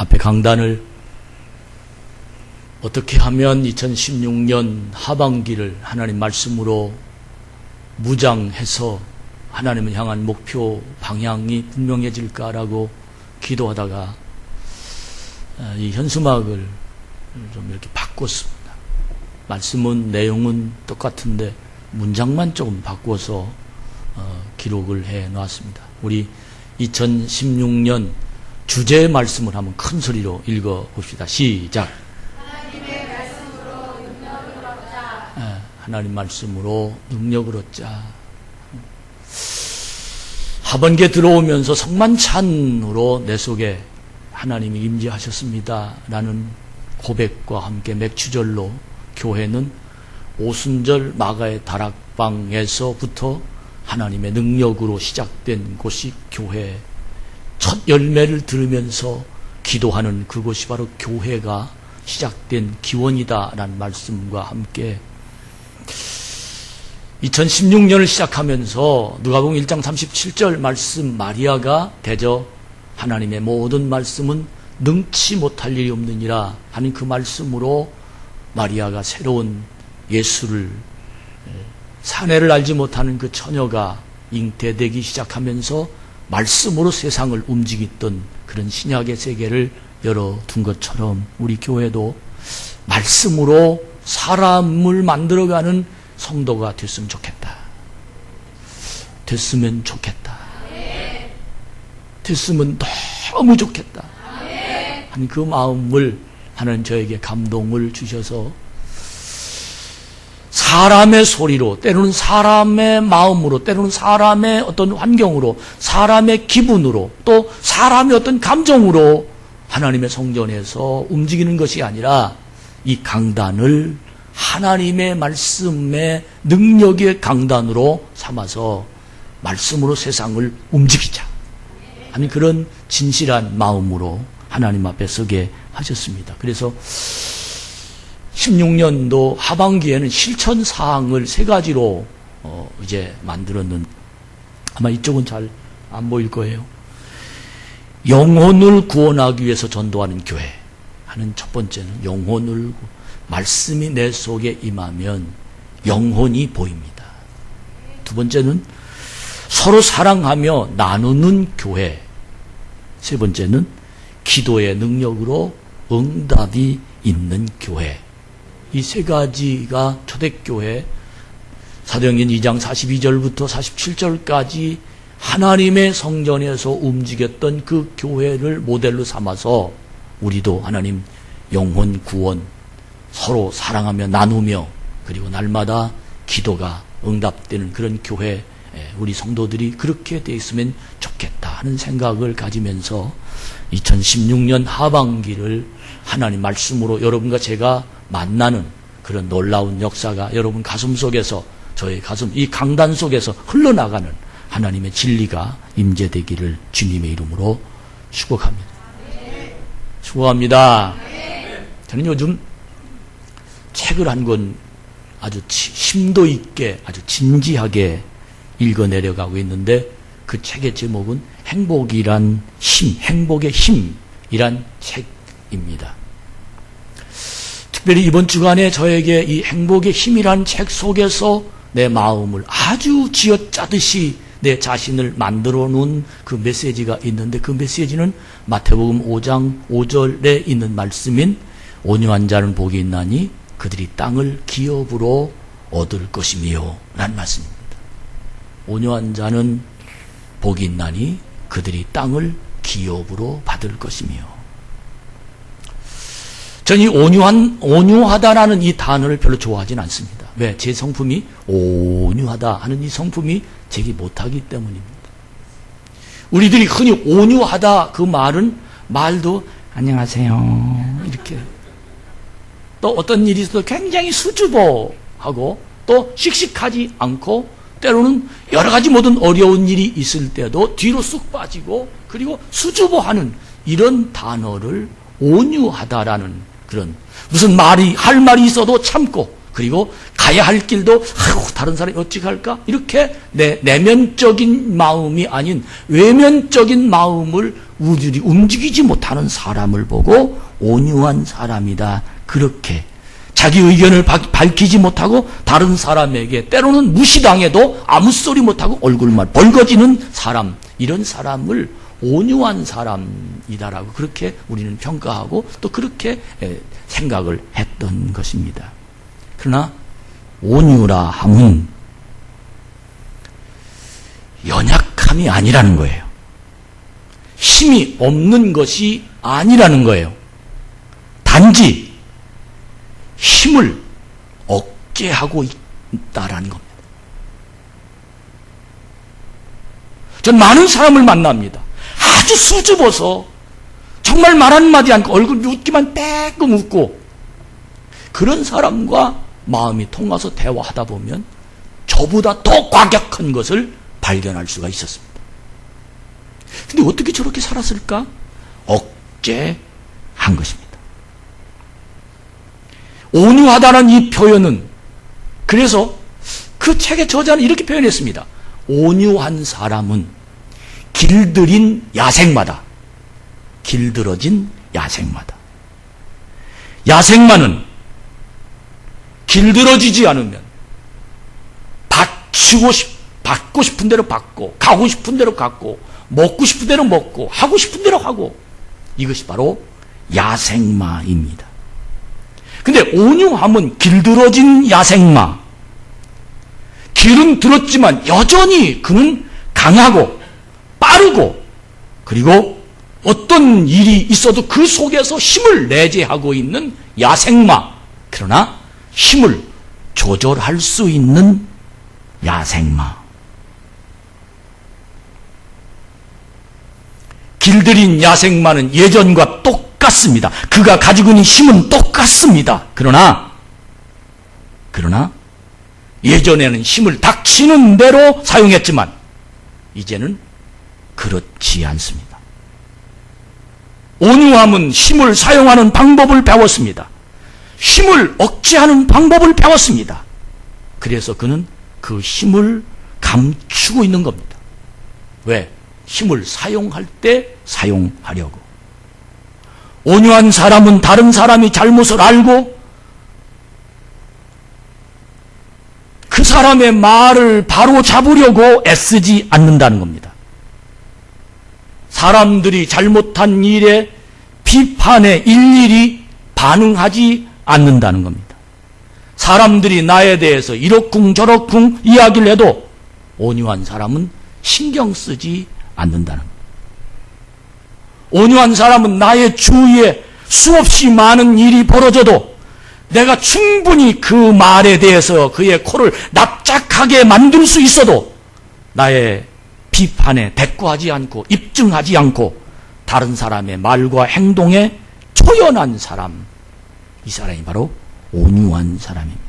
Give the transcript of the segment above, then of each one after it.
앞에 강단을 어떻게 하면 2016년 하반기를 하나님 말씀으로 무장해서 하나님을 향한 목표 방향이 분명해질까라고 기도하다가 이 현수막을 좀 이렇게 바꿨습니다. 말씀은 내용은 똑같은데 문장만 조금 바꿔서 기록을 해 놨습니다. 우리 2016년 주제 말씀을 한번 큰 소리로 읽어 봅시다. 시작. 하나님의 말씀으로 능력을 얻자. 하나님 말씀으로 능력을 얻자. 하반기에 들어오면서 성만찬으로 내 속에 하나님이 임재하셨습니다 라는 고백과 함께 맥추절로 교회는 오순절 마가의 다락방에서부터 하나님의 능력으로 시작된 곳이 교회, 첫 열매를 들으면서 기도하는 그곳이 바로 교회가 시작된 기원이다라는 말씀과 함께 2016년을 시작하면서 누가복음 1장 37절 말씀, 마리아가 대저 하나님의 모든 말씀은 능치 못할 일이 없느니라 하는 그 말씀으로 마리아가 새로운 예수를, 사내를 알지 못하는 그 처녀가 잉태되기 시작하면서 말씀으로 세상을 움직였던 그런 신약의 세계를 열어둔 것처럼 우리 교회도 말씀으로 사람을 만들어가는 성도가 됐으면 좋겠다. 됐으면 좋겠다. 됐으면 너무 좋겠다. 하는 그 마음을 하나님 저에게 감동을 주셔서 사람의 소리로, 때로는 사람의 마음으로, 때로는 사람의 어떤 환경으로, 사람의 기분으로, 또 사람의 어떤 감정으로 하나님의 성전에서 움직이는 것이 아니라 이 강단을 하나님의 말씀의 능력의 강단으로 삼아서 말씀으로 세상을 움직이자 하는 그런 진실한 마음으로 하나님 앞에 서게 하셨습니다. 그래서 16년도 하반기에는 실천 사항을 3가지로 이제 만들었는, 아마 이쪽은 잘 안 보일 거예요. 영혼을 구원하기 위해서 전도하는 교회 하는 첫 번째는 영혼을, 말씀이 내 속에 임하면 영혼이 보입니다. 두 번째는 서로 사랑하며 나누는 교회. 세 번째는 기도의 능력으로 응답이 있는 교회. 이 3가지가 초대교회 사도행전 2장 42절부터 47절까지 하나님의 성전에서 움직였던 그 교회를 모델로 삼아서 우리도 하나님 영혼 구원, 서로 사랑하며 나누며 그리고 날마다 기도가 응답되는 그런 교회, 우리 성도들이 그렇게 돼 있으면 좋겠다 하는 생각을 가지면서 2016년 하반기를 하나님 말씀으로 여러분과 제가 만나는 그런 놀라운 역사가 여러분 가슴 속에서, 저의 가슴, 이 강단 속에서 흘러나가는 하나님의 진리가 임재되기를 주님의 이름으로 축복합니다. 축복합니다. 저는 요즘 책을 한 권 아주 심도 있게 아주 진지하게 읽어내려가고 있는데 그 책의 제목은 행복이란 힘, 행복의 힘이란 책입니다. 특별히 이번 주간에 저에게 이 행복의 힘이란 책 속에서 내 마음을 아주 쥐어짜듯이 내 자신을 만들어 놓은 그 메시지가 있는데, 그 메시지는 마태복음 5장 5절에 있는 말씀인 온유한 자는 복이 있나니 그들이 땅을 기업으로 얻을 것이며 라는 말씀입니다. 온유한 자는 복이 있나니 그들이 땅을 기업으로 받을 것이며. 저는 이 온유하다라는 이 단어를 별로 좋아하진 않습니다. 왜? 제 성품이 온유하다 하는 이 성품이 제게 못하기 때문입니다. 우리들이 흔히 온유하다 그 말도 안녕하세요 이렇게, 또 어떤 일이 있어도 굉장히 수줍어하고 또 씩씩하지 않고, 때로는 여러 가지 모든 어려운 일이 있을 때도 뒤로 쑥 빠지고 그리고 수줍어하는 이런 단어를 온유하다라는 그런, 무슨 할 말이 있어도 참고 그리고 가야 할 길도 다른 사람이 어찌 갈까? 이렇게 내 내면적인 마음이 아닌 외면적인 마음을 우리들이 움직이지 못하는 사람을 보고 온유한 사람이다. 그렇게 자기 의견을 밝히지 못하고 다른 사람에게 때로는 무시당해도 아무 소리 못하고 얼굴만 벌거지는 사람, 이런 사람을 온유한 사람이다라고 그렇게 우리는 평가하고 또 그렇게 생각을 했던 것입니다. 그러나 온유라 함은 연약함이 아니라는 거예요. 힘이 없는 것이 아니라는 거예요. 단지 힘을 억제하고 있다라는 겁니다. 전 많은 사람을 만납니다. 아주 수줍어서 정말 말 한마디 않고 얼굴 웃기만 빼끔 웃고 그런 사람과 마음이 통해서 대화하다 보면 저보다 더 과격한 것을 발견할 수가 있었습니다. 근데 어떻게 저렇게 살았을까? 억제한 것입니다. 온유하다는 이 표현은 그래서 그 책의 저자는 이렇게 표현했습니다. 온유한 사람은 길들인 야생마다, 길들어진 야생마다. 야생마는 길들어지지 않으면 받고 싶은 대로 받고 가고 싶은 대로 가고 먹고 싶은 대로 먹고 하고 싶은 대로 하고, 이것이 바로 야생마입니다. 근데 온유함은 길들어진 야생마. 길은 들었지만 여전히 그는 강하고 빠르고 그리고 어떤 일이 있어도 그 속에서 힘을 내재하고 있는 야생마. 그러나 힘을 조절할 수 있는 야생마. 길들인 야생마는 예전과 똑같습니다. 그가 가지고 있는 힘은 똑같습니다. 그러나 예전에는 힘을 닥치는 대로 사용했지만 이제는 그렇지 않습니다. 온유함은 힘을 사용하는 방법을 배웠습니다. 힘을 억제하는 방법을 배웠습니다. 그래서 그는 그 힘을 감추고 있는 겁니다. 왜? 힘을 사용할 때 사용하려고. 온유한 사람은 다른 사람이 잘못을 알고 그 사람의 말을 바로 잡으려고 애쓰지 않는다는 겁니다. 사람들이 잘못한 일에 비판에 일일이 반응하지 않는다는 겁니다. 사람들이 나에 대해서 이러쿵 저러쿵 이야기를 해도 온유한 사람은 신경 쓰지 않는다는 겁니다. 온유한 사람은 나의 주위에 수없이 많은 일이 벌어져도 내가 충분히 그 말에 대해서 그의 코를 납작하게 만들 수 있어도 나의 비판에 대꾸하지 않고 입증하지 않고 다른 사람의 말과 행동에 초연한 사람, 이 사람이 바로 온유한 사람입니다.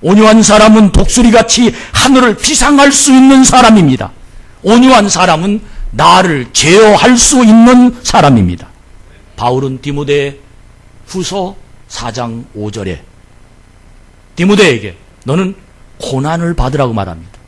온유한 사람은 독수리같이 하늘을 비상할 수 있는 사람입니다. 온유한 사람은 나를 제어할 수 있는 사람입니다. 바울은 디모데 후서 4장 5절에 디모데에게 너는 고난을 받으라고 말합니다.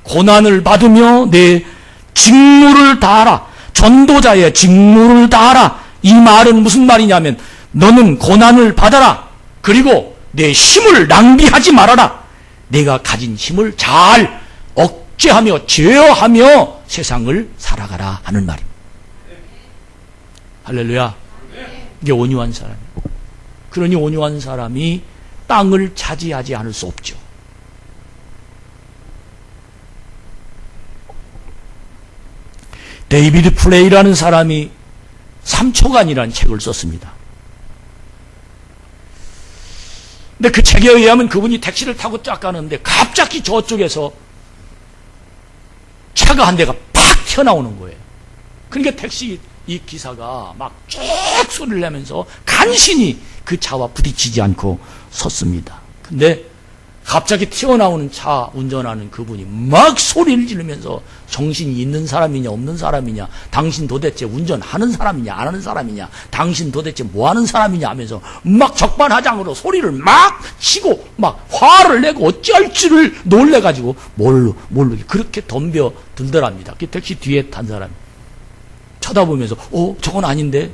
고난을 받으며 내 직무를 다하라. 전도자의 직무를 다하라. 이 말은 무슨 말이냐면 너는 고난을 받아라. 그리고 내 힘을 낭비하지 말아라. 내가 가진 힘을 잘 억제하며 제어하며 세상을 살아가라 하는 말입니다. 할렐루야. 이게 온유한 사람이에요. 그러니 온유한 사람이 땅을 차지하지 않을 수 없죠. 데이비드 플레이라는 사람이 3초간이라는 책을 썼습니다. 근데 그 책에 의하면 그분이 택시를 타고 쫙 가는데 갑자기 저쪽에서 차가 한 대가 팍 튀어나오는 거예요. 그러니까 택시 이 기사가 막 쭉 소리를 내면서 간신히 그 차와 부딪히지 않고 섰습니다. 근데 갑자기 튀어나오는 차 운전하는 그분이 막 소리를 지르면서 정신이 있는 사람이냐 없는 사람이냐, 당신 도대체 운전하는 사람이냐 안 하는 사람이냐, 당신 도대체 뭐 하는 사람이냐 하면서 막 적반하장으로 소리를 막 치고 막 화를 내고 어찌할 줄을 놀래가지고 모르게 그렇게 덤벼 들더랍니다. 그 택시 뒤에 탄 사람이 쳐다보면서 저건 아닌데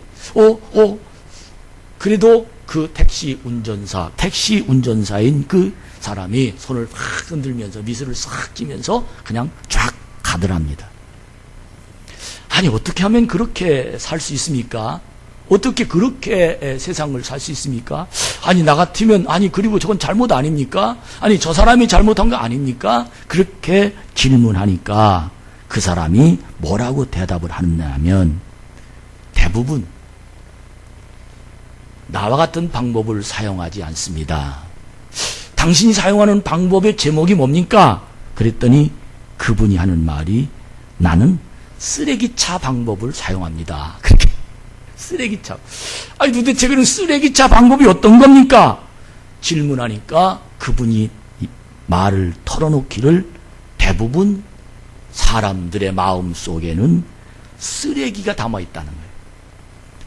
그래도 그 택시 운전사인 그 사람이 손을 확 흔들면서 미소를 싹 찌면서 그냥 쫙 가더랍니다. 아니, 어떻게 하면 그렇게 살 수 있습니까? 어떻게 그렇게 세상을 살 수 있습니까? 아니, 나 같으면, 아니, 그리고 저건 잘못 아닙니까? 아니, 저 사람이 잘못한 거 아닙니까? 그렇게 질문하니까 그 사람이 뭐라고 대답을 하느냐면, 대부분 나와 같은 방법을 사용하지 않습니다. 당신이 사용하는 방법의 제목이 뭡니까? 그랬더니 그분이 하는 말이, 나는 쓰레기차 방법을 사용합니다. 그렇게 쓰레기차. 아니, 도대체 그런 쓰레기차 방법이 어떤 겁니까? 질문하니까 그분이 말을 털어놓기를, 대부분 사람들의 마음 속에는 쓰레기가 담아있다는 거예요.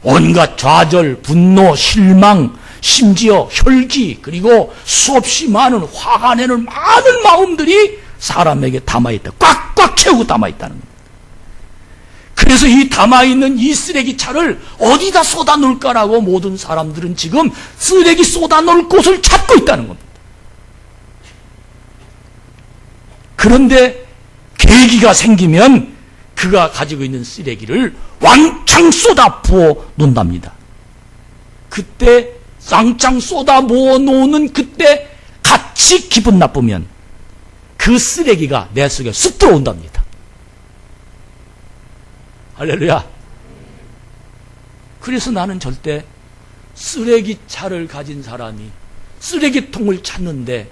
온갖 좌절, 분노, 실망, 심지어 혈기, 그리고 수없이 많은 화가 내는 많은 마음들이 사람에게 담아있다. 꽉꽉 채우고 담아있다는 겁니다. 그래서 이 담아있는 이 쓰레기차를 어디다 쏟아놓을까라고 모든 사람들은 지금 쓰레기 쏟아놓을 곳을 찾고 있다는 겁니다. 그런데 계기가 생기면 그가 가지고 있는 쓰레기를 왕창 쏟아 부어 놓는답니다. 그때 왕창 쏟아 부어 놓는 그때 같이 기분 나쁘면 그 쓰레기가 내 속에 쑥 들어온답니다. 할렐루야. 그래서 나는 절대 쓰레기차를 가진 사람이 쓰레기통을 찾는데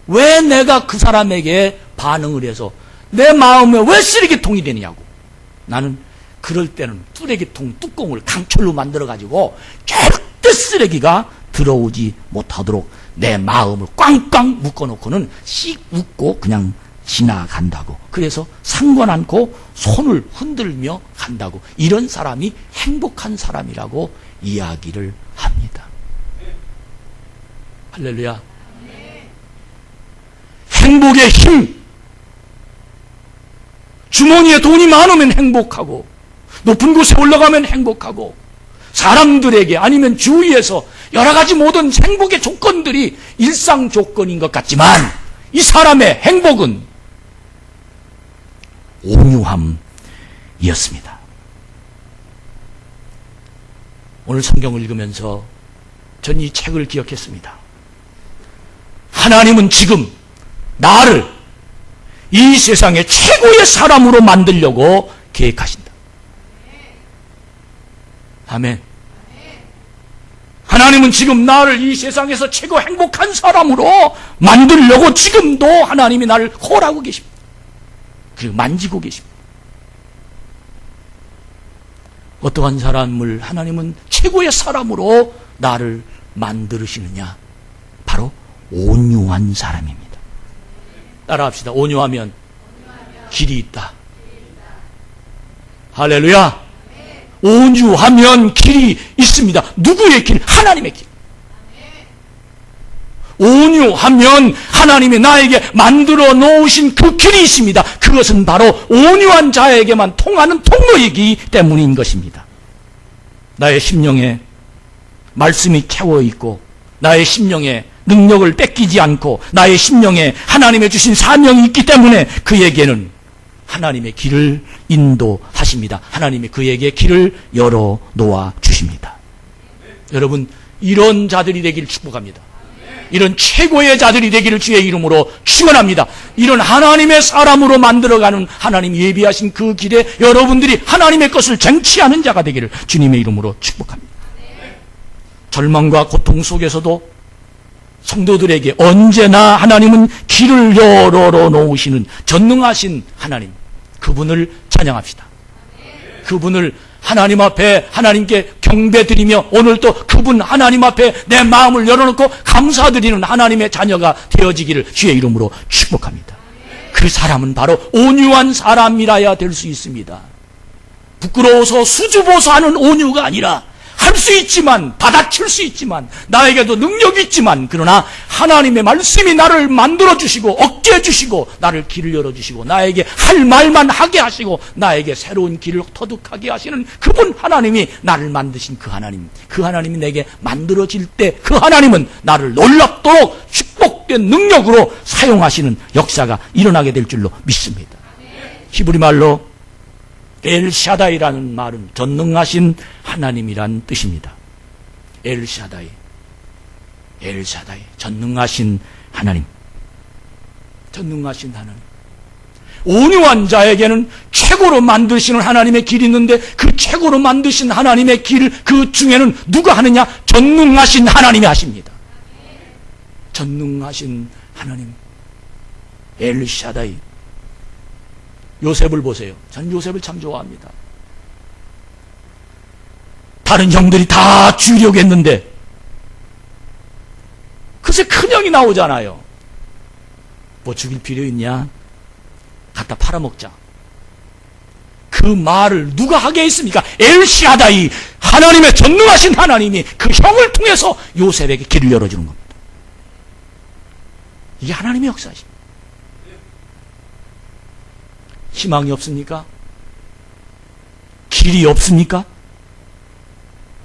왜 내가 그 사람에게 반응을 해서 내 마음에 왜 쓰레기통이 되느냐고. 나는 그럴 때는 쓰레기통 뚜껑을 강철로 만들어가지고 절대 쓰레기가 들어오지 못하도록 내 마음을 꽝꽝 묶어놓고는 씩 웃고 그냥 지나간다고. 그래서 상관 않고 손을 흔들며 간다고. 이런 사람이 행복한 사람이라고 이야기를 합니다. 할렐루야. 행복의 힘. 주머니에 돈이 많으면 행복하고, 높은 곳에 올라가면 행복하고, 사람들에게 아니면 주위에서 여러 가지 모든 행복의 조건들이 일상 조건인 것 같지만, 이 사람의 행복은 온유함이었습니다. 오늘 성경을 읽으면서 전 이 책을 기억했습니다. 하나님은 지금 나를 이 세상의 최고의 사람으로 만들려고 계획하신다. 아멘. 하나님은 지금 나를 이 세상에서 최고 행복한 사람으로 만들려고 지금도 하나님이 나를 홀하고 계십니다. 그리고 만지고 계십니다. 어떠한 사람을 하나님은 최고의 사람으로 나를 만드시느냐? 바로 온유한 사람입니다. 따라합시다. 온유하면 길이 있다. 할렐루야. 온유하면 길이 있습니다. 누구의 길? 하나님의 길. 온유하면 하나님이 나에게 만들어 놓으신 그 길이 있습니다. 그것은 바로 온유한 자에게만 통하는 통로이기 때문인 것입니다. 나의 심령에 말씀이 채워 있고, 나의 심령에 능력을 뺏기지 않고, 나의 심령에 하나님의 주신 사명이 있기 때문에 그에게는 하나님의 길을 인도하십니다. 하나님이 그에게 길을 열어 놓아 주십니다. 여러분, 이런 자들이 되기를 축복합니다. 이런 최고의 자들이 되기를 주의 이름으로 축원합니다. 이런 하나님의 사람으로 만들어가는 하나님 예비하신 그 길에 여러분들이 하나님의 것을 쟁취하는 자가 되기를 주님의 이름으로 축복합니다. 절망과 고통 속에서도 성도들에게 언제나 하나님은 길을 열어 놓으시는 전능하신 하나님, 그분을 찬양합시다. 그분을 하나님 앞에 하나님께 경배드리며 오늘도 그분 하나님 앞에 내 마음을 열어놓고 감사드리는 하나님의 자녀가 되어지기를 주의 이름으로 축복합니다. 그 사람은 바로 온유한 사람이라야 될 수 있습니다. 부끄러워서 수줍어서하는 온유가 아니라 할 수 있지만, 받아칠 수 있지만, 나에게도 능력이 있지만, 그러나 하나님의 말씀이 나를 만들어주시고 얻게 해주시고 나를 길을 열어주시고 나에게 할 말만 하게 하시고 나에게 새로운 길을 터득하게 하시는 그분 하나님이 나를 만드신 그 하나님이 내게 만들어질 때 그 하나님은 나를 놀랍도록 축복된 능력으로 사용하시는 역사가 일어나게 될 줄로 믿습니다. 히브리 말로 엘샤다이라는 말은 전능하신 하나님이란 뜻입니다. 엘샤다이, 전능하신 하나님, 전능하신 하나님. 온유한 자에게는 최고로 만드시는 하나님의 길이 있는데 그 최고로 만드신 하나님의 길 그 중에는 누가 하느냐? 전능하신 하나님이 하십니다. 전능하신 하나님, 엘샤다이. 요셉을 보세요. 전 요셉을 참 좋아합니다. 다른 형들이 다 죽이려고 했는데 글쎄 큰형이 나오잖아요. 뭐 죽일 필요 있냐? 갖다 팔아먹자. 그 말을 누가 하게 했습니까? 엘샤다이, 하나님의 전능하신 하나님이 그 형을 통해서 요셉에게 길을 열어주는 겁니다. 이게 하나님의 역사이십니다. 희망이 없습니까? 길이 없습니까?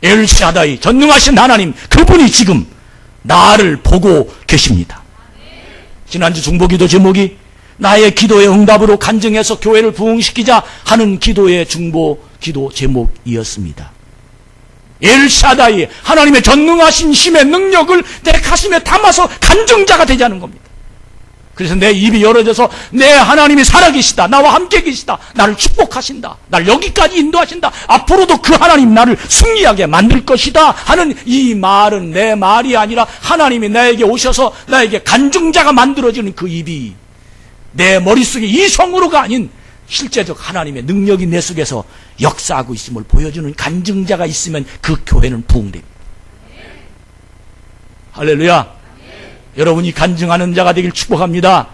엘샤다이, 전능하신 하나님, 그분이 지금 나를 보고 계십니다. 지난주 중보기도 제목이 나의 기도의 응답으로 간증해서 교회를 부흥시키자 하는 기도의 중보기도 제목이었습니다. 엘샤다이, 하나님의 전능하신 힘의 능력을 내 가슴에 담아서 간증자가 되자는 겁니다. 그래서 내 입이 열어져서 내 하나님이 살아계시다, 나와 함께 계시다, 나를 축복하신다, 나를 여기까지 인도하신다, 앞으로도 그 하나님 나를 승리하게 만들 것이다 하는 이 말은 내 말이 아니라 하나님이 나에게 오셔서 나에게 간증자가 만들어지는 그 입이 내 머릿속에 이성으로가 아닌 실제적 하나님의 능력이 내 속에서 역사하고 있음을 보여주는 간증자가 있으면 그 교회는 부흥됩니다. 할렐루야. 여러분이 간증하는 자가 되길 축복합니다.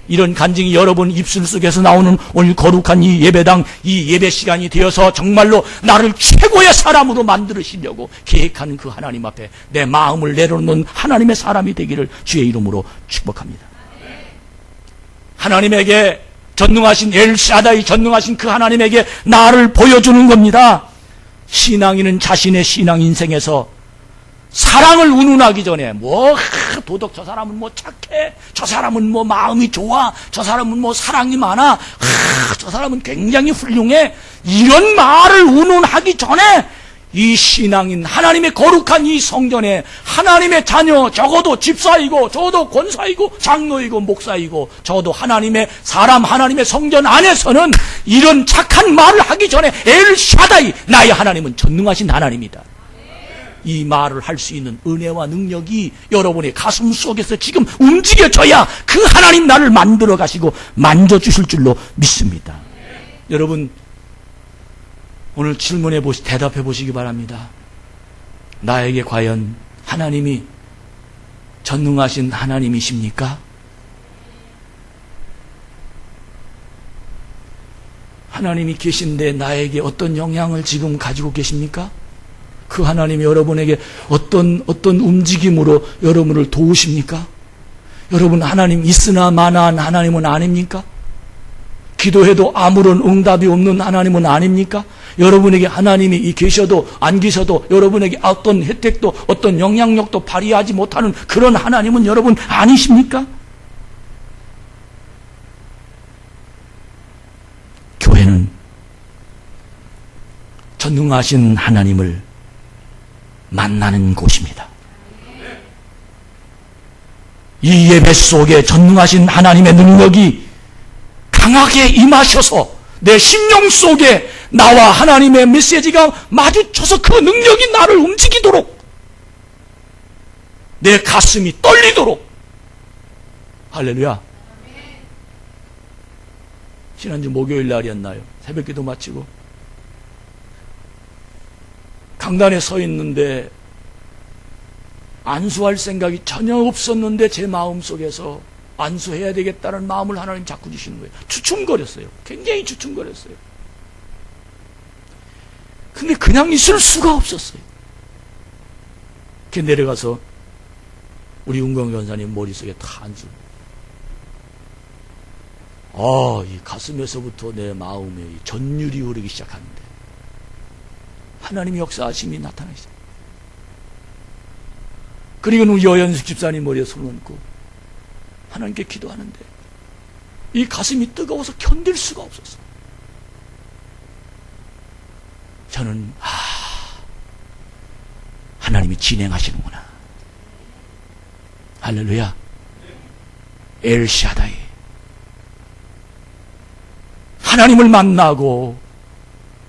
이런 간증이 여러분 입술 속에서 나오는 오늘 거룩한 이 예배당, 이 예배 시간이 되어서 정말로 나를 최고의 사람으로 만들으시려고 계획하는 그 하나님 앞에 내 마음을 내려놓는 하나님의 사람이 되기를 주의 이름으로 축복합니다. 하나님에게 전능하신 엘샤다이, 전능하신 그 하나님에게 나를 보여주는 겁니다. 신앙인은 자신의 신앙 인생에서 사랑을 운운하기 전에 도덕, 저 사람은 착해, 저 사람은 마음이 좋아, 저 사람은 사랑이 많아, 저 사람은 굉장히 훌륭해, 이런 말을 운운하기 전에 이 신앙인 하나님의 거룩한 이 성전에 하나님의 자녀, 적어도 집사이고 적어도 권사이고 장로이고 목사이고 적어도 하나님의 사람, 하나님의 성전 안에서는 이런 착한 말을 하기 전에 엘샤다이, 나의 하나님은 전능하신 하나님이다, 이 말을 할 수 있는 은혜와 능력이 여러분의 가슴 속에서 지금 움직여져야 그 하나님 나를 만들어 가시고 만져주실 줄로 믿습니다. 여러분, 오늘 질문에 대답해 보시기 바랍니다. 나에게 과연 하나님이 전능하신 하나님이십니까? 하나님이 계신데 나에게 어떤 영향을 지금 가지고 계십니까? 그 하나님이 여러분에게 어떤 움직임으로 여러분을 도우십니까? 여러분, 하나님 있으나 마나한 하나님은 아닙니까? 기도해도 아무런 응답이 없는 하나님은 아닙니까? 여러분에게 하나님이 계셔도 안 계셔도 여러분에게 어떤 혜택도 어떤 영향력도 발휘하지 못하는 그런 하나님은 여러분 아니십니까? 교회는 전능하신 하나님을 만나는 곳입니다. 이 예배 속에 전능하신 하나님의 능력이 강하게 임하셔서 내 심령 속에 나와 하나님의 메시지가 마주쳐서 그 능력이 나를 움직이도록, 내 가슴이 떨리도록. 할렐루야. 지난주 목요일 날이었나요? 새벽기도 마치고 강단에 서 있는데 안수할 생각이 전혀 없었는데 제 마음속에서 안수해야 되겠다는 마음을 하나님 자꾸 주시는 거예요. 주춤거렸어요. 굉장히 주춤거렸어요. 근데 그냥 있을 수가 없었어요. 이렇게 내려가서 우리 은광 전사님 머릿속에 다 안수. 이 가슴에서부터 내 마음에 전율이 흐르기 시작하는데 하나님의 역사하심이 나타나시죠. 그리고는 우리 여연숙 집사님 머리에 손을 얹고 하나님께 기도하는데 이 가슴이 뜨거워서 견딜 수가 없었어요. 저는 하나님이 진행하시는구나. 할렐루야. 엘샤다이. 하나님을 만나고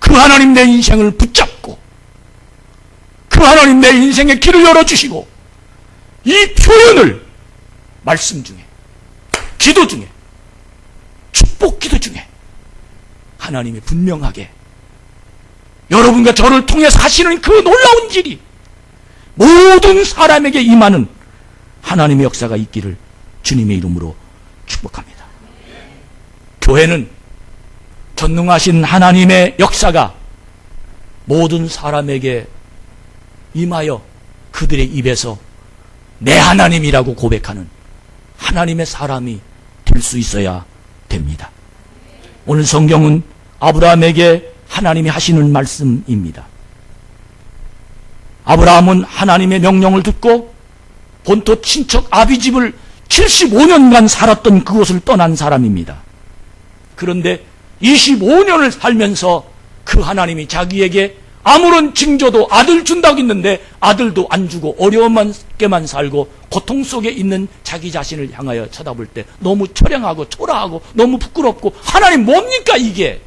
그 하나님 내 인생을 붙잡고 그 하나님 내 인생의 길을 열어주시고 이 표현을 말씀 중에 기도 중에 축복 기도 중에 하나님이 분명하게 여러분과 저를 통해서 하시는 그 놀라운 일이 모든 사람에게 임하는 하나님의 역사가 있기를 주님의 이름으로 축복합니다. 교회는 전능하신 하나님의 역사가 모든 사람에게 임하여 그들의 입에서 내 하나님이라고 고백하는 하나님의 사람이 될 수 있어야 됩니다. 오늘 성경은 아브라함에게 하나님이 하시는 말씀입니다. 아브라함은 하나님의 명령을 듣고 본토 친척 아비집을 75년간 살았던 그곳을 떠난 사람입니다. 그런데 25년을 살면서 그 하나님이 자기에게 아무런 징조도 아들 준다고 했는데 아들도 안 주고 어려움만 살고 고통 속에 있는 자기 자신을 향하여 쳐다볼 때 너무 처량하고 초라하고 너무 부끄럽고 하나님 뭡니까 이게?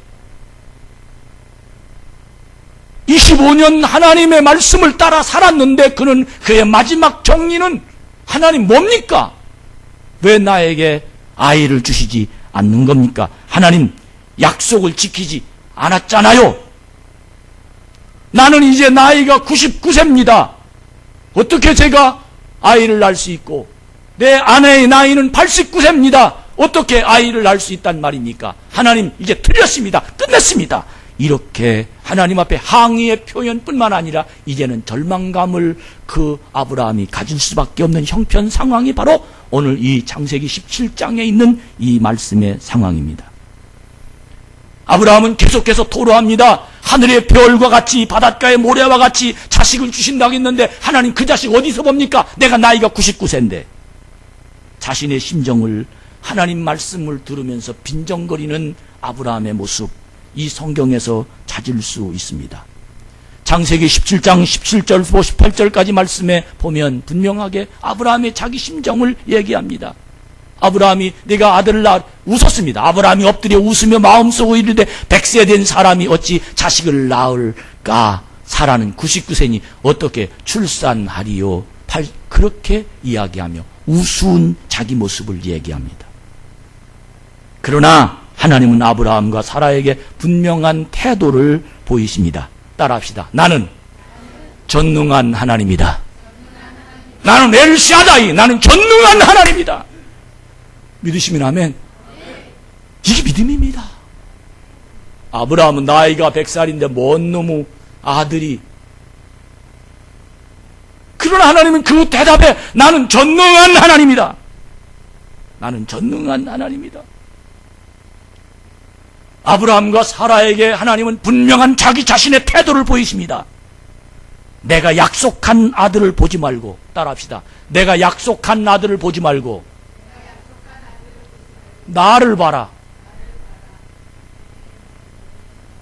25년 하나님의 말씀을 따라 살았는데 그는 그의 마지막 정리는 하나님 뭡니까? 왜 나에게 아이를 주시지 않는 겁니까? 하나님 약속을 지키지 않았잖아요. 나는 이제 나이가 99세입니다. 어떻게 제가 아이를 낳을 수 있고 내 아내의 나이는 89세입니다. 어떻게 아이를 낳을 수 있단 말입니까? 하나님 이제 틀렸습니다. 끝냈습니다. 이렇게 하나님 앞에 항의의 표현뿐만 아니라 이제는 절망감을 그 아브라함이 가질 수밖에 없는 형편 상황이 바로 오늘 이 창세기 17장에 있는 이 말씀의 상황입니다. 아브라함은 계속해서 토로합니다. 하늘의 별과 같이 바닷가의 모래와 같이 자식을 주신다고 했는데 하나님 그 자식 어디서 봅니까? 내가 나이가 99세인데. 자신의 심정을 하나님 말씀을 들으면서 빈정거리는 아브라함의 모습, 이 성경에서 찾을 수 있습니다. 창세기 17장 17절 58절까지 말씀에 보면 분명하게 아브라함의 자기 심정을 얘기합니다. 아브라함이 내가 아들을 낳아 웃었습니다. 아브라함이 엎드려 웃으며 마음속으로 이르되 100세 된 사람이 어찌 자식을 낳을까? 사라는 99세니 어떻게 출산하리요? 그렇게 이야기하며 우스운 자기 모습을 얘기합니다. 그러나 하나님은 아브라함과 사라에게 분명한 태도를 보이십니다. 따라합시다. 나는 전능한 하나님이다. 나는 엘샤다이, 나는 전능한 하나님이다. 믿으시면 아멘. 이게 믿음입니다. 아브라함은 나이가 100살인데 뭔 놈의 아들이. 그러나 하나님은 그 대답에 나는 전능한 하나님이다. 나는 전능한 하나님이다. 아브라함과 사라에게 하나님은 분명한 자기 자신의 태도를 보이십니다. 내가 약속한 아들을 보지 말고, 따라합시다. 내가 약속한 아들을 보지 말고 나를 봐라.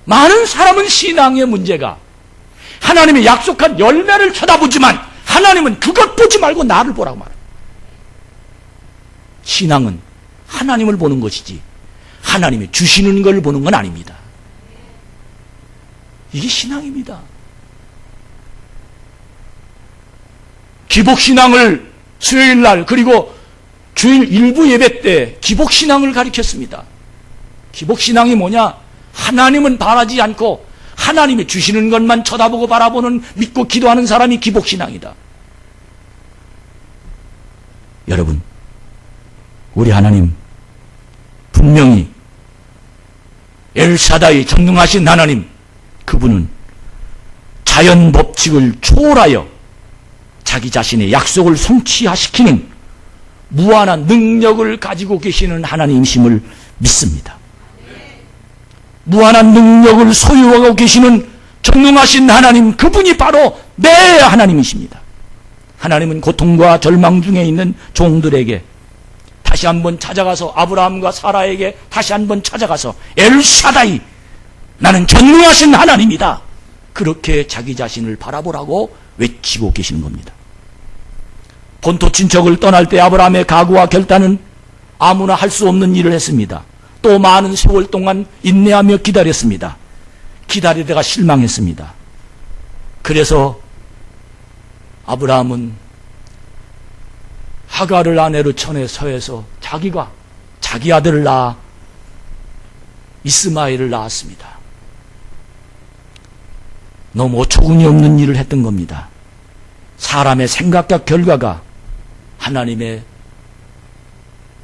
많은 사람은 신앙의 문제가 하나님의 약속한 열매를 쳐다보지만 하나님은 그것 보지 말고 나를 보라고 말해요. 신앙은 하나님을 보는 것이지 하나님이 주시는 걸 보는 건 아닙니다. 이게 신앙입니다. 기복신앙을 수요일날 그리고 주일 일부 예배 때 기복신앙을 가르쳤습니다. 기복신앙이 뭐냐? 하나님은 바라지 않고 하나님이 주시는 것만 쳐다보고 바라보는 믿고 기도하는 사람이 기복신앙이다. 여러분, 우리 하나님 분명히 엘사다이 전능하신 하나님, 그분은 자연 법칙을 초월하여 자기 자신의 약속을 성취시키는 무한한 능력을 가지고 계시는 하나님이심을 믿습니다. 무한한 능력을 소유하고 계시는 전능하신 하나님, 그분이 바로 내 하나님이십니다. 하나님은 고통과 절망 중에 있는 종들에게 다시 한번 찾아가서, 아브라함과 사라에게 다시 한번 찾아가서 엘샤다이, 나는 전능하신 하나님이다, 그렇게 자기 자신을 바라보라고 외치고 계시는 겁니다. 본토 친척을 떠날 때 아브라함의 각오와 결단은 아무나 할 수 없는 일을 했습니다. 또 많은 세월 동안 인내하며 기다렸습니다. 기다리다가 실망했습니다. 그래서 아브라함은 하갈을 아내로 쳐내 서에서 자기가 자기 아들을 낳아 이스마엘을 낳았습니다. 너무 어처구니 없는 일을 했던 겁니다. 사람의 생각과 결과가 하나님의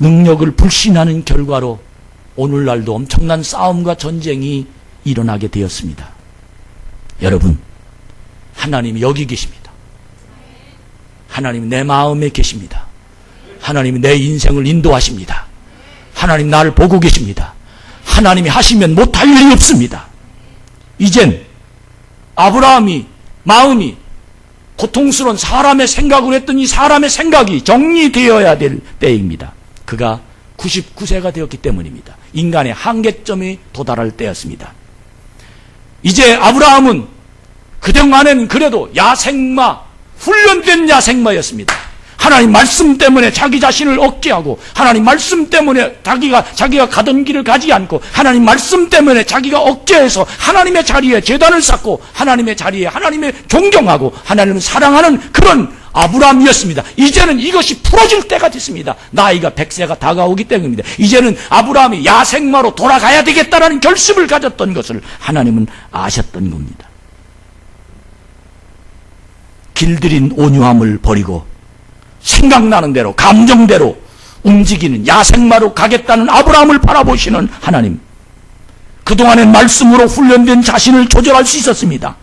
능력을 불신하는 결과로 오늘날도 엄청난 싸움과 전쟁이 일어나게 되었습니다. 여러분, 하나님이 여기 계십니다. 하나님이 내 마음에 계십니다. 하나님이 내 인생을 인도하십니다. 하나님 나를 보고 계십니다. 하나님이 하시면 못할 일이 없습니다. 이젠 아브라함이 마음이 고통스러운 사람의 생각을 했던 이 사람의 생각이 정리되어야 될 때입니다. 그가 99세가 되었기 때문입니다. 인간의 한계점이 도달할 때였습니다. 이제 아브라함은 그동안은 그래도 야생마, 훈련된 야생마였습니다. 하나님 말씀 때문에 자기 자신을 억제하고, 하나님 말씀 때문에 자기가 가던 길을 가지 않고, 하나님 말씀 때문에 자기가 억제해서 하나님의 자리에 제단을 쌓고, 하나님의 자리에 하나님을 존경하고 하나님을 사랑하는 그런 아브라함이었습니다. 이제는 이것이 풀어질 때가 됐습니다. 나이가 100세가 다가오기 때문입니다. 이제는 아브라함이 야생마로 돌아가야 되겠다는 결심을 가졌던 것을 하나님은 아셨던 겁니다. 길들인 온유함을 버리고 생각나는 대로, 감정대로 움직이는 야생마로 가겠다는 아브라함을 바라보시는 하나님, 그동안의 말씀으로 훈련된 자신을 조절할 수 있었습니다.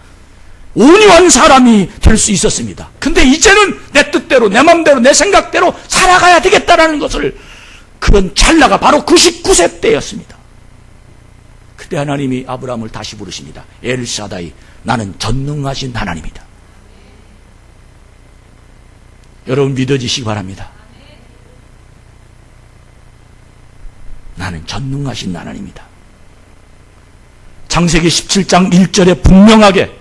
온유한 사람이 될 수 있었습니다. 근데 이제는 내 뜻대로, 내 맘대로, 내 생각대로 살아가야 되겠다는 것을, 그런 찰나가 바로 99세 때였습니다. 그때 하나님이 아브라함을 다시 부르십니다. 엘사다이, 나는 전능하신 하나님이다. 여러분 믿어지시기 바랍니다. 나는 전능하신 하나님이다. 창세기 17장 1절에 분명하게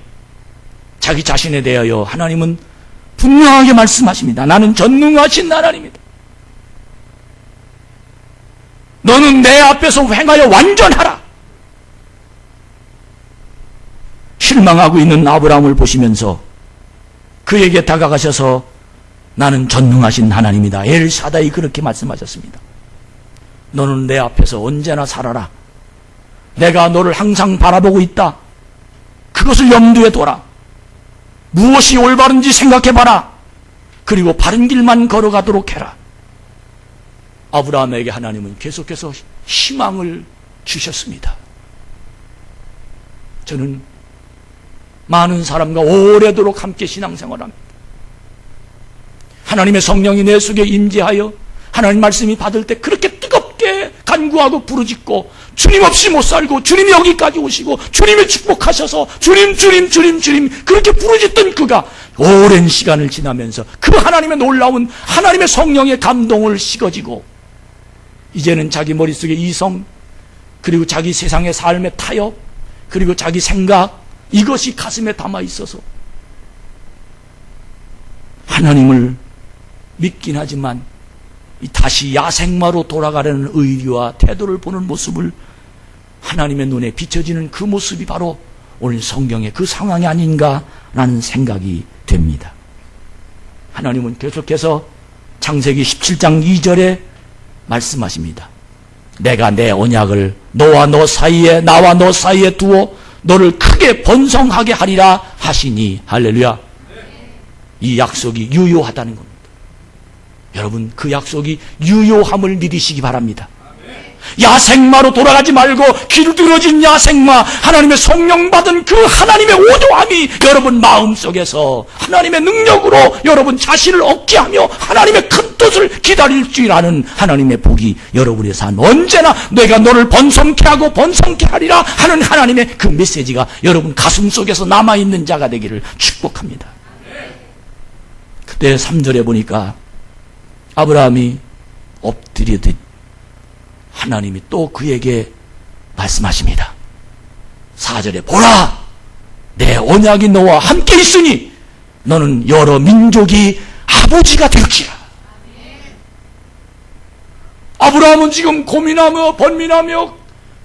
자기 자신에 대하여 하나님은 분명하게 말씀하십니다. 나는 전능하신 하나님이다. 너는 내 앞에서 행하여 완전하라. 실망하고 있는 아브라함을 보시면서 그에게 다가가셔서 나는 전능하신 하나님이다, 엘사다이, 그렇게 말씀하셨습니다. 너는 내 앞에서 언제나 살아라. 내가 너를 항상 바라보고 있다. 그것을 염두에 둬라. 무엇이 올바른지 생각해봐라. 그리고 바른 길만 걸어가도록 해라. 아브라함에게 하나님은 계속해서 희망을 주셨습니다. 저는 많은 사람과 오래도록 함께 신앙생활합니다. 하나님의 성령이 내 속에 임재하여 하나님 말씀이 받을 때 그렇게 뜨겁게 간구하고 부르짖고, 주님 없이 못 살고 주님이 여기까지 오시고 주님이 축복하셔서 주님 그렇게 부르짖던 그가 오랜 시간을 지나면서 그 하나님의 놀라운 하나님의 성령의 감동을 식어지고, 이제는 자기 머릿속에 이성, 그리고 자기 세상의 삶의 타협, 그리고 자기 생각, 이것이 가슴에 담아 있어서 하나님을 믿긴 하지만 다시 야생마로 돌아가려는 의리와 태도를 보는 모습을, 하나님의 눈에 비춰지는 그 모습이 바로 오늘 성경의 그 상황이 아닌가라는 생각이 됩니다. 하나님은 계속해서 창세기 17장 2절에 말씀하십니다. 내가 내 언약을 나와 너 사이에 두어 너를 크게 번성하게 하리라 하시니. 할렐루야. 이 약속이 유효하다는 겁니다. 여러분, 그 약속이 유효함을 믿으시기 바랍니다. 야생마로 돌아가지 말고 길들어진 야생마, 하나님의 성령 받은 그 하나님의 온유함이 여러분 마음속에서 하나님의 능력으로 여러분 자신을 얻게 하며 하나님의 큰 뜻을 기다릴 줄 아는 하나님의 복이 여러분의 삶, 언제나 내가 너를 번성케 하고 번성케 하리라 하는 하나님의 그 메시지가 여러분 가슴 속에서 남아있는 자가 되기를 축복합니다. 그때 3절에 보니까 아브라함이 엎드리듯 하나님이 또 그에게 말씀하십니다. 4절에 보라, 내 언약이 너와 함께 있으니 너는 여러 민족이 아버지가 될지라. 아브라함은 지금 고민하며 번민하며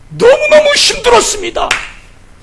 너무너무 힘들었습니다.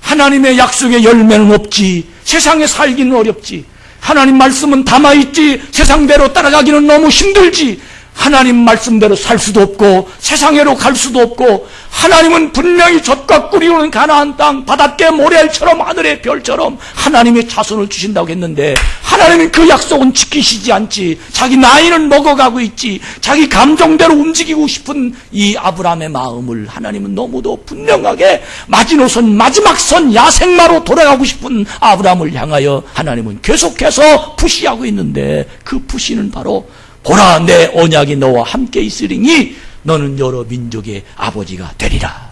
하나님의 약속의 열매는 없지, 세상에 살기는 어렵지, 하나님 말씀은 담아있지, 세상대로 따라가기는 너무 힘들지, 하나님 말씀대로 살 수도 없고 세상으로 갈 수도 없고, 하나님은 분명히 젖과 꿀이 흐르는 가나안 땅, 바닷가 모래알처럼 하늘의 별처럼 하나님의 자손을 주신다고 했는데 하나님은 그 약속은 지키시지 않지. 자기 나이는 먹어가고 있지. 자기 감정대로 움직이고 싶은 이 아브라함의 마음을 하나님은 너무도 분명하게 마지노선, 마지막 선, 야생마로 돌아가고 싶은 아브라함을 향하여 하나님은 계속해서 푸시하고 있는데, 그 푸시는 바로 보라, 내 언약이 너와 함께 있으리니 너는 여러 민족의 아버지가 되리라.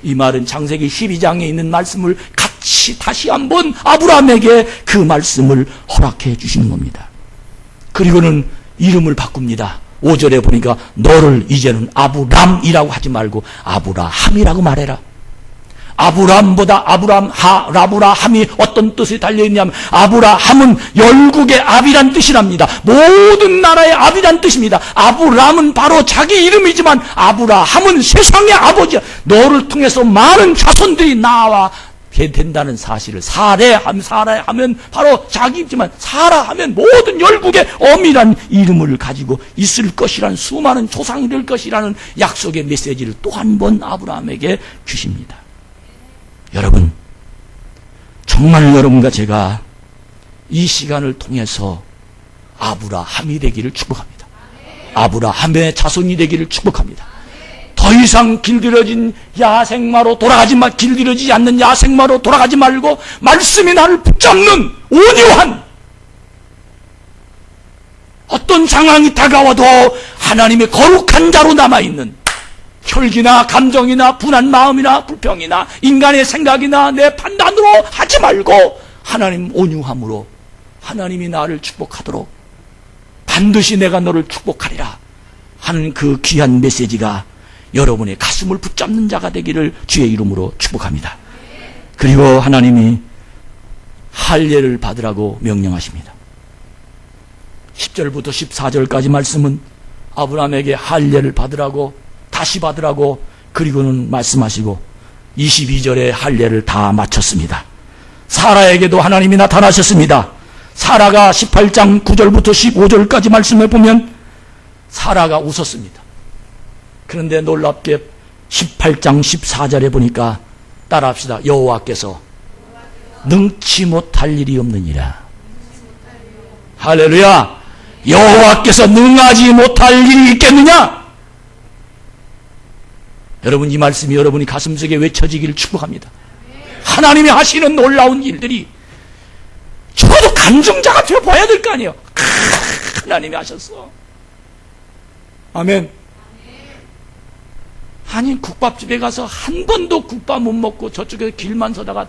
이 말은 창세기 12장에 있는 말씀을 같이 다시 한번 아브라함에게 그 말씀을 허락해 주시는 겁니다. 그리고는 이름을 바꿉니다. 5절에 보니까 너를 이제는 아브람이라고 하지 말고 아브라함이라고 말해라. 아브람보다 라브라함이 어떤 뜻이 달려있냐면, 아브라함은 열국의 압이란 뜻이랍니다. 모든 나라의 압이란 뜻입니다. 아브람은 바로 자기 이름이지만 아브라함은 세상의 아버지야. 너를 통해서 많은 자손들이 나와 된다는 사실을, 사라하면 바로 자기지만 사라하면 모든 열국의 엄이란 이름을 가지고 있을 것이라는, 수많은 조상이 될 것이라는 약속의 메시지를 또 한 번 아브라함에게 주십니다. 여러분, 정말 여러분과 제가 이 시간을 통해서 아브라함이 되기를 축복합니다. 아브라함의 자손이 되기를 축복합니다. 더 이상 길들여진 야생마로 돌아가지 마, 길들여지지 않는 야생마로 돌아가지 말고 말씀이 나를 붙잡는 온유한, 어떤 상황이 다가와도 하나님의 거룩한 자로 남아있는, 혈기나 감정이나 분한 마음이나 불평이나 인간의 생각이나 내 판단으로 하지 말고 하나님 온유함으로 하나님이 나를 축복하도록, 반드시 내가 너를 축복하리라 하는 그 귀한 메시지가 여러분의 가슴을 붙잡는 자가 되기를 주의 이름으로 축복합니다. 그리고 하나님이 할례를 받으라고 명령하십니다. 10절부터 14절까지 말씀은 아브라함에게 할례를 받으라고, 다시 받으라고, 그리고는 말씀하시고 22절에 할례를 다 마쳤습니다. 사라에게도 하나님이 나타나셨습니다. 사라가 18장 9절부터 15절까지 말씀해 보면 사라가 웃었습니다. 그런데 놀랍게 18장 14절에 보니까, 따라합시다. 여호와께서 능치 못할 일이 없느니라. 할렐루야. 여호와께서 능하지 못할 일이 있겠느냐? 여러분, 이 말씀이 여러분이 가슴속에 외쳐지기를 축복합니다. 하나님이 하시는 놀라운 일들이 저도 간증자가 되어봐야 될 거 아니에요. 하나님이 하셨어. 아멘. 아니, 국밥집에 가서 한 번도 국밥 못 먹고 저쪽에 길만 서다가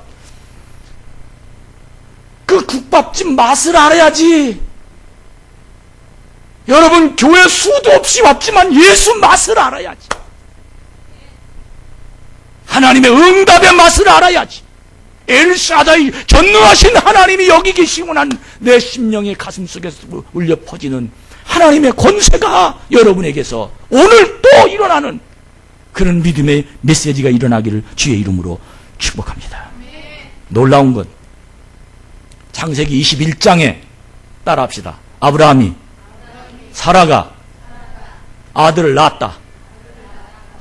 그 국밥집 맛을 알아야지. 여러분, 교회 수도 없이 왔지만 예수 맛을 알아야지. 하나님의 응답의 맛을 알아야지. 엘샤다이, 전능하신 하나님이 여기 계시구나. 내 심령의 가슴 속에서 울려 퍼지는 하나님의 권세가 여러분에게서 오늘 또 일어나는 그런 믿음의 메시지가 일어나기를 주의 이름으로 축복합니다. 놀라운 것, 창세기 21장에 따라합시다. 아브라함이 사라가 아들을 낳았다.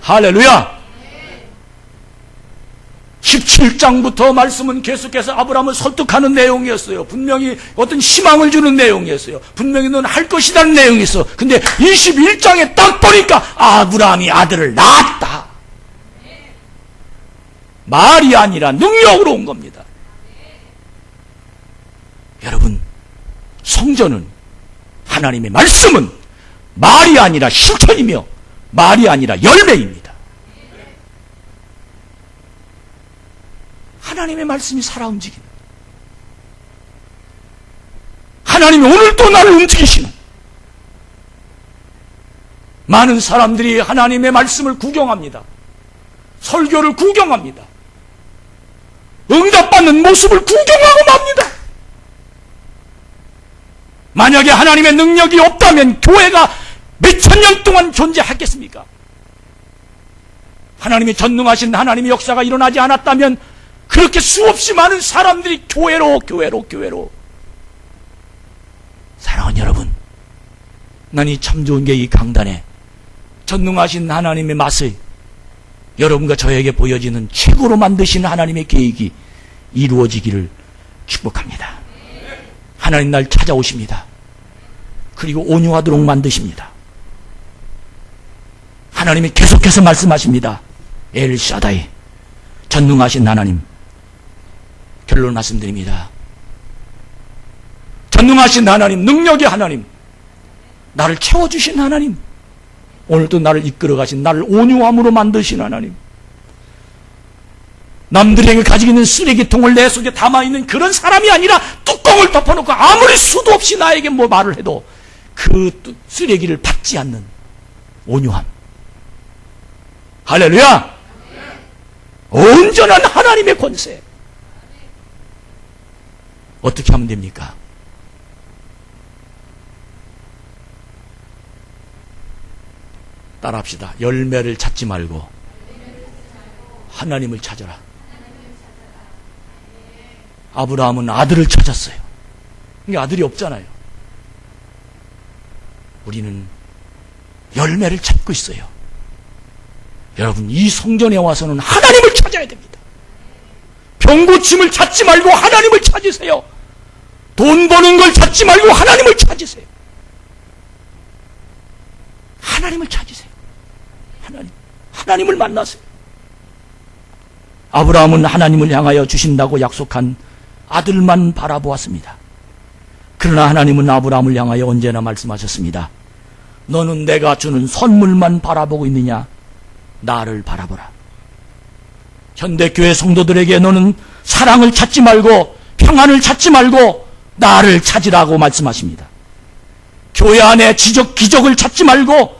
할렐루야. 17장부터 말씀은 계속해서 아브라함을 설득하는 내용이었어요. 분명히 어떤 희망을 주는 내용이었어요. 분명히 넌 할 것이라는 내용이었어. 근데 21장에 딱 보니까 아브라함이 아들을 낳았다. 말이 아니라 능력으로 온 겁니다. 여러분, 성전은, 하나님의 말씀은 말이 아니라 실천이며 말이 아니라 열매입니다. 하나님의 말씀이 살아 움직이는, 하나님이 오늘도 나를 움직이시는, 많은 사람들이 하나님의 말씀을 구경합니다. 설교를 구경합니다. 응답받는 모습을 구경하고 맙니다. 만약에 하나님의 능력이 없다면 교회가 몇천 년 동안 존재하겠습니까? 하나님의 전능하신 하나님의 역사가 일어나지 않았다면 그렇게 수없이 많은 사람들이 교회로 사랑하는 여러분, 난 이 참 좋은 게 이 강단에 전능하신 하나님의 맛을 여러분과 저에게 보여지는 최고로 만드시는 하나님의 계획이 이루어지기를 축복합니다. 하나님 날 찾아오십니다. 그리고 온유하도록 만드십니다. 하나님이 계속해서 말씀하십니다. 엘샤다이, 전능하신 하나님. 결론 말씀드립니다. 전능하신 하나님, 능력의 하나님, 나를 채워주신 하나님, 오늘도 나를 이끌어가신, 나를 온유함으로 만드신 하나님, 남들에게 가지고 있는 쓰레기통을 내 속에 담아있는 그런 사람이 아니라 뚜껑을 덮어놓고 아무리 수도 없이 나에게 뭐 말을 해도 그 쓰레기를 받지 않는 온유함. 할렐루야! 온전한 하나님의 권세. 어떻게 하면 됩니까? 따라합시다. 열매를 찾지 말고 하나님을 찾아라. 아브라함은 아들을 찾았어요. 이게 아들이 없잖아요. 우리는 열매를 찾고 있어요. 여러분, 이 성전에 와서는 하나님을 찾아야 됩니다. 병고침을 찾지 말고 하나님을 찾으세요. 돈 버는 걸 찾지 말고 하나님을 찾으세요. 하나님을 찾으세요. 하나님을 만나세요. 아브라함은 하나님을 향하여 주신다고 약속한 아들만 바라보았습니다. 그러나 하나님은 아브라함을 향하여 언제나 말씀하셨습니다. 너는 내가 주는 선물만 바라보고 있느냐? 나를 바라보라. 현대교회 성도들에게 너는 사랑을 찾지 말고 평안을 찾지 말고 나를 찾으라고 말씀하십니다. 교회 안에 기적을 찾지 말고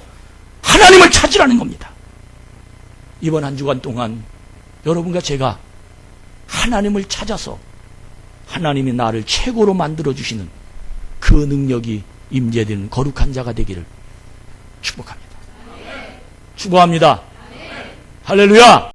하나님을 찾으라는 겁니다. 이번 한 주간 동안 여러분과 제가 하나님을 찾아서 하나님이 나를 최고로 만들어주시는 그 능력이 임재되는 거룩한 자가 되기를 축복합니다. 축복합니다. 할렐루야!